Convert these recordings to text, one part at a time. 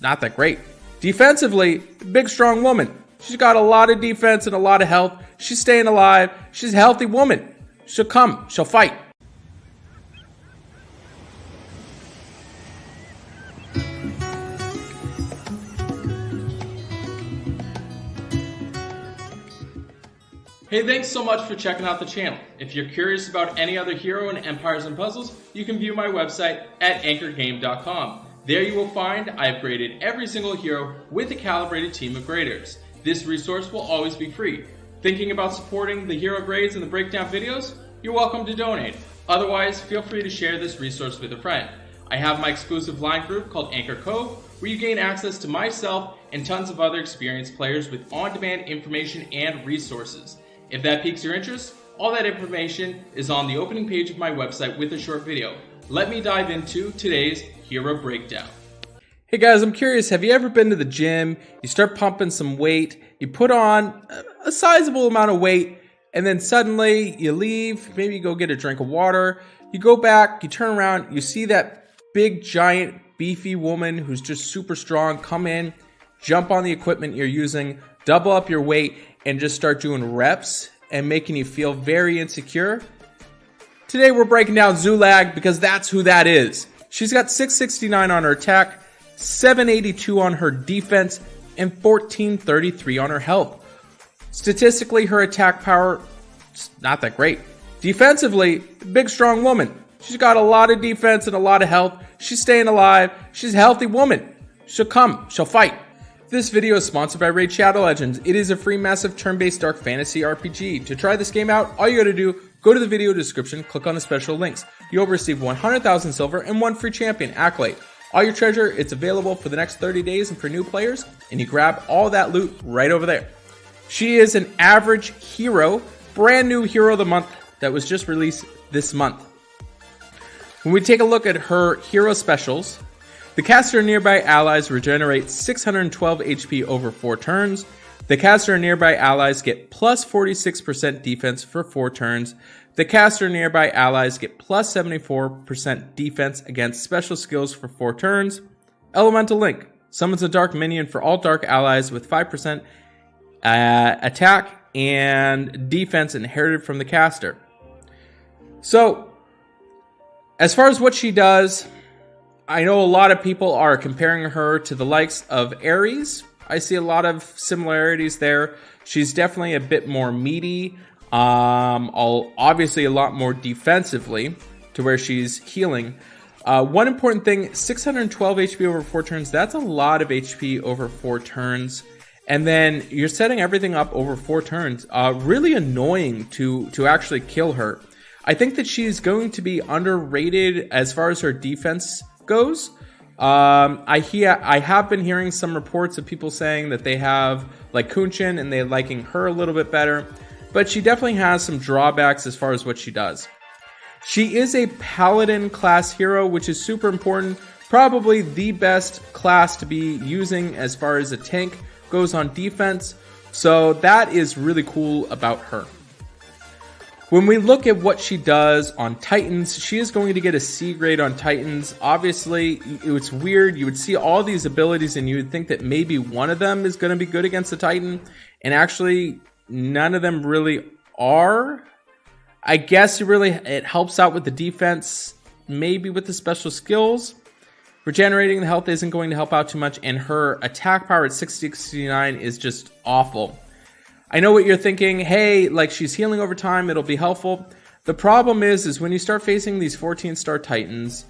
not that great. Defensively, big strong woman. She's got a lot of defense and a lot of health. She's staying alive. She's a healthy woman. She'll come. She'll fight. Hey, thanks so much for checking out the channel. If you're curious about any other hero in Empires and Puzzles, you can view my website at anchorgame.com. There you will find I've graded every single hero with a calibrated team of graders. This resource will always be free. Thinking about supporting the hero grades and the breakdown videos? You're welcome to donate. Otherwise, feel free to share this resource with a friend. I have my exclusive line group called Anchor Cove, where you gain access to myself and tons of other experienced players with on-demand information and resources. If that piques your interest, all that information is on the opening page of my website with a short video. Let me dive into today's hero breakdown. Hey guys, I'm curious, have you ever been to the gym, you start pumping some weight, you put on a sizable amount of weight, and then suddenly you leave, maybe you go get a drink of water, you go back, you turn around, you see that big, giant, beefy woman who's just super strong come in, jump on the equipment you're using, double up your weight, and just start doing reps and making you feel very insecure? Today we're breaking down Zulag because that's who that is. She's got 669 on her attack, 782 on her defense, and 1433 on her health. Statistically, her attack power is not that great. Defensively, big strong woman. She's got a lot of defense and a lot of health. She's staying alive. She's a healthy woman. She'll come. She'll fight. This video is sponsored by Raid Shadow Legends. It is a free massive turn-based dark fantasy RPG. To try this game out, all you gotta do, go to the video description, click on the special links. You'll receive 100,000 silver and 1 free champion, Accolade. All your treasure, it's available for the next 30 days and for new players, and you grab all that loot right over there. She is an average hero, brand new hero of the month that was just released this month. When we take a look at her hero specials, the caster and nearby allies regenerate 612 HP over 4 turns. The caster and nearby allies get plus 46% defense for 4 turns. The caster and nearby allies get plus 74% defense against special skills for 4 turns. Elemental Link summons a dark minion for all dark allies with 5% attack and defense inherited from the caster. So, as far as what she does, I know a lot of people are comparing her to the likes of Ares. I see a lot of similarities there. She's definitely a bit more meaty, obviously a lot more defensively to where she's healing. One important thing, 612 HP over 4 turns, that's a lot of HP over 4 turns. And then you're setting everything up over 4 turns. Really annoying to actually kill her. I think that she's going to be underrated as far as her defense goes. I have been hearing some reports of people saying that they have like Kunshin and they're liking her a little bit better, but she definitely has some drawbacks as far as what she does. She is a paladin class hero, which is super important, probably the best class to be using as far as a tank goes on defense, so that is really cool about her. When we look at what she does on Titans, she is going to get a C grade on Titans. Obviously, it's weird. You would see all these abilities and you would think that maybe one of them is going to be good against the Titan. And actually, none of them really are. I guess it helps out with the defense, maybe with the special skills. Regenerating the health isn't going to help out too much. And her attack power at 669 is just awful. I know what you're thinking, hey, like she's healing over time, it'll be helpful. The problem is when you start facing these 14-star Titans,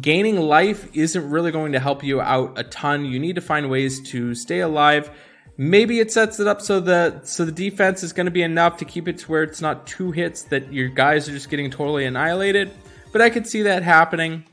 gaining life isn't really going to help you out a ton. You need to find ways to stay alive. Maybe it sets it up so the defense is going to be enough to keep it to where it's not 2 hits that your guys are just getting totally annihilated. But I could see that happening.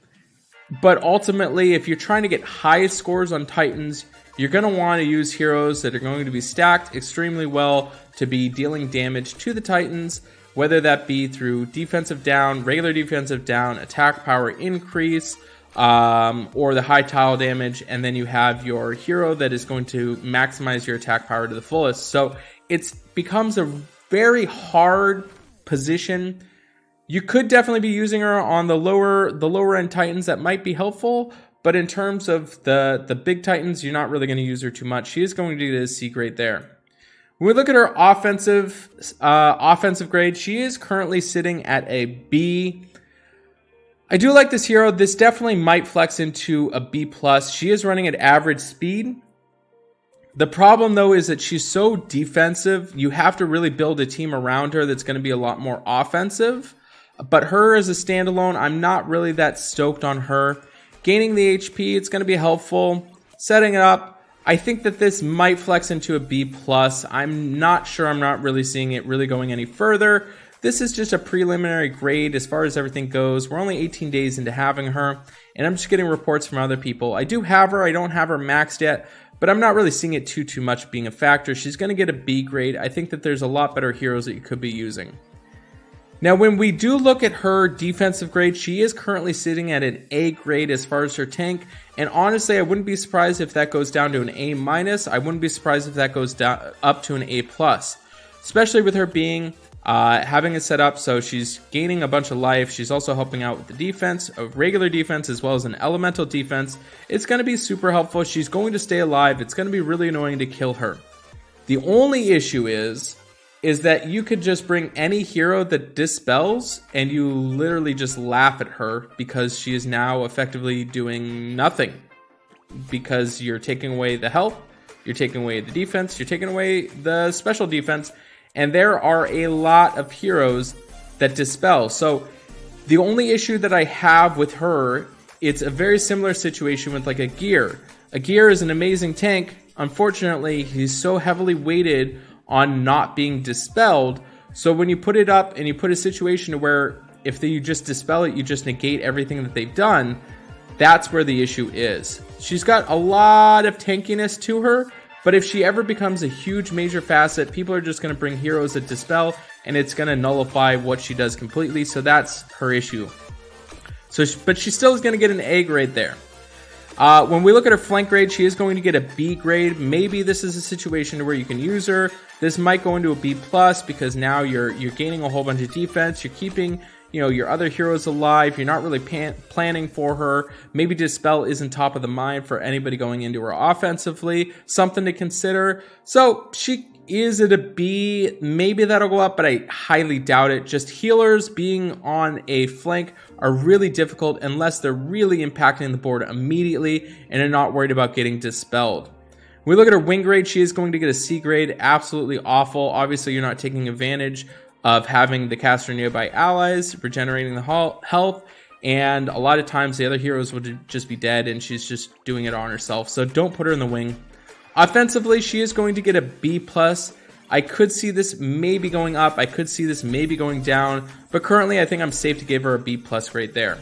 But ultimately, if you're trying to get high scores on Titans, you're going to want to use heroes that are going to be stacked extremely well to be dealing damage to the Titans, whether that be through defensive down, regular defensive down, attack power increase, or the high tile damage, and then you have your hero that is going to maximize your attack power to the fullest. So it becomes a very hard position. You could definitely be using her on the lower end Titans. That might be helpful, But in terms of the big Titans, you're not really going to use her too much. She is going to get a C grade there. When we look at her offensive grade, she is currently sitting at a B. I do like this hero. This definitely might flex into a B+. She is running at average speed. The problem, though, is that she's so defensive. You have to really build a team around her that's going to be a lot more offensive. But her as a standalone, I'm not really that stoked on her. Gaining the HP, it's going to be helpful. Setting it up, I think that this might flex into a B+. I'm not sure. I'm not really seeing it really going any further. This is just a preliminary grade as far as everything goes. We're only 18 days into having her, and I'm just getting reports from other people. I do have her. I don't have her maxed yet, but I'm not really seeing it too much being a factor. She's going to get a B grade. I think that there's a lot better heroes that you could be using. Now, when we do look at her defensive grade, she is currently sitting at an A grade as far as her tank. And honestly, I wouldn't be surprised if that goes down to an A-. I wouldn't be surprised if that goes down up to an A+, especially with her being having it set up so she's gaining a bunch of life. She's also helping out with the defense, a regular defense, as well as an elemental defense. It's going to be super helpful. She's going to stay alive. It's going to be really annoying to kill her. The only issue is that you could just bring any hero that dispels and you literally just laugh at her because she is now effectively doing nothing. Because you're taking away the health, you're taking away the defense, you're taking away the special defense, and there are a lot of heroes that dispel. So the only issue that I have with her, it's a very similar situation with like a Gear. A Gear is an amazing tank. Unfortunately, he's so heavily weighted on not being dispelled. So when you put it up and you put a situation where if you just dispel it, you just negate everything that they've done, that's where the issue is. She's got a lot of tankiness to her, but if she ever becomes a huge major facet, people are just going to bring heroes that dispel, and it's going to nullify what she does completely. So that's her issue. But she still is going to get an A grade there. When we look at her flank grade, she is going to get a B grade. Maybe this is a situation where you can use her. This might go into a B+ because now you're gaining a whole bunch of defense. You're keeping your other heroes alive. You're not really planning for her. Maybe Dispel isn't top of the mind for anybody going into her offensively. Something to consider. So she is at a B. Maybe that'll go up, but I highly doubt it. Just healers being on a flank are really difficult unless they're really impacting the board immediately and are not worried about getting dispelled. When we look at her win grade, she is going to get a C grade. Absolutely awful. Obviously, you're not taking advantage of having the caster nearby allies, regenerating the health, and a lot of times the other heroes would just be dead and she's just doing it on herself. So don't put her in the wing. Offensively, she is going to get a B+. I could see this maybe going up. I could see this maybe going down. But currently, I think I'm safe to give her a B+ grade there.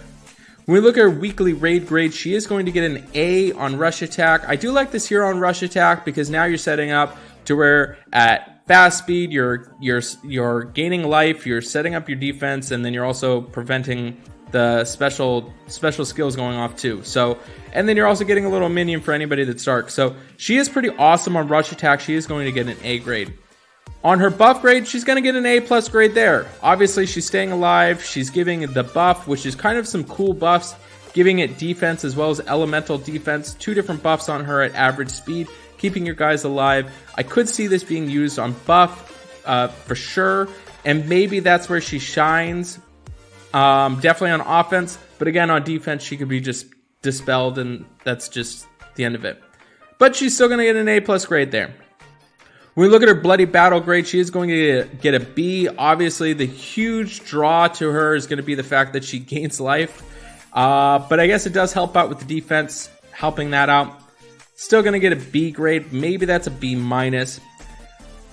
When we look at her weekly raid grade, she is going to get an A on rush attack. I do like this hero on rush attack because now you're setting up to where at fast speed, you're gaining life, you're setting up your defense, and then you're also preventing the special skills going off too. So, and then you're also getting a little minion for anybody that's dark. So she is pretty awesome on rush attack. She is going to get an A grade. On her buff grade, she's going to get an A+ grade there. Obviously, she's staying alive. She's giving the buff, which is kind of some cool buffs, giving it defense as well as elemental defense. 2 different buffs on her at average speed, keeping your guys alive. I could see this being used on buff for sure, and maybe that's where she shines. Definitely on offense, but again, on defense, she could be just dispelled, and that's just the end of it. But she's still going to get an A+ grade there. When we look at her bloody battle grade, she is going to get a B. Obviously, the huge draw to her is going to be the fact that she gains life. But I guess it does help out with the defense, helping that out. Still going to get a B grade. Maybe that's a B-.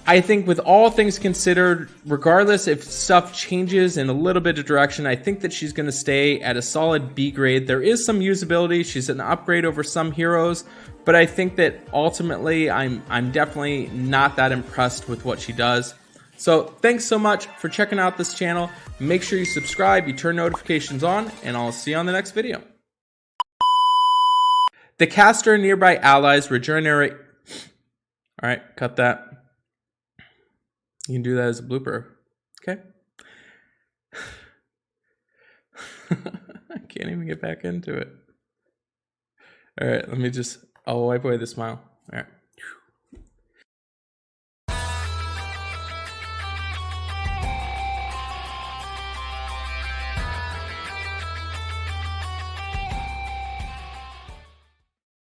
I think with all things considered, regardless if stuff changes in a little bit of direction, I think that she's going to stay at a solid B grade. There is some usability. She's an upgrade over some heroes, but I think that ultimately I'm definitely not that impressed with what she does. So thanks so much for checking out this channel. Make sure you subscribe, you turn notifications on, and I'll see you on the next video. The caster and nearby allies regenerate. All right, cut that. You can do that as a blooper. Okay. I can't even get back into it. All right, let me just, I'll wipe away the smile. All right.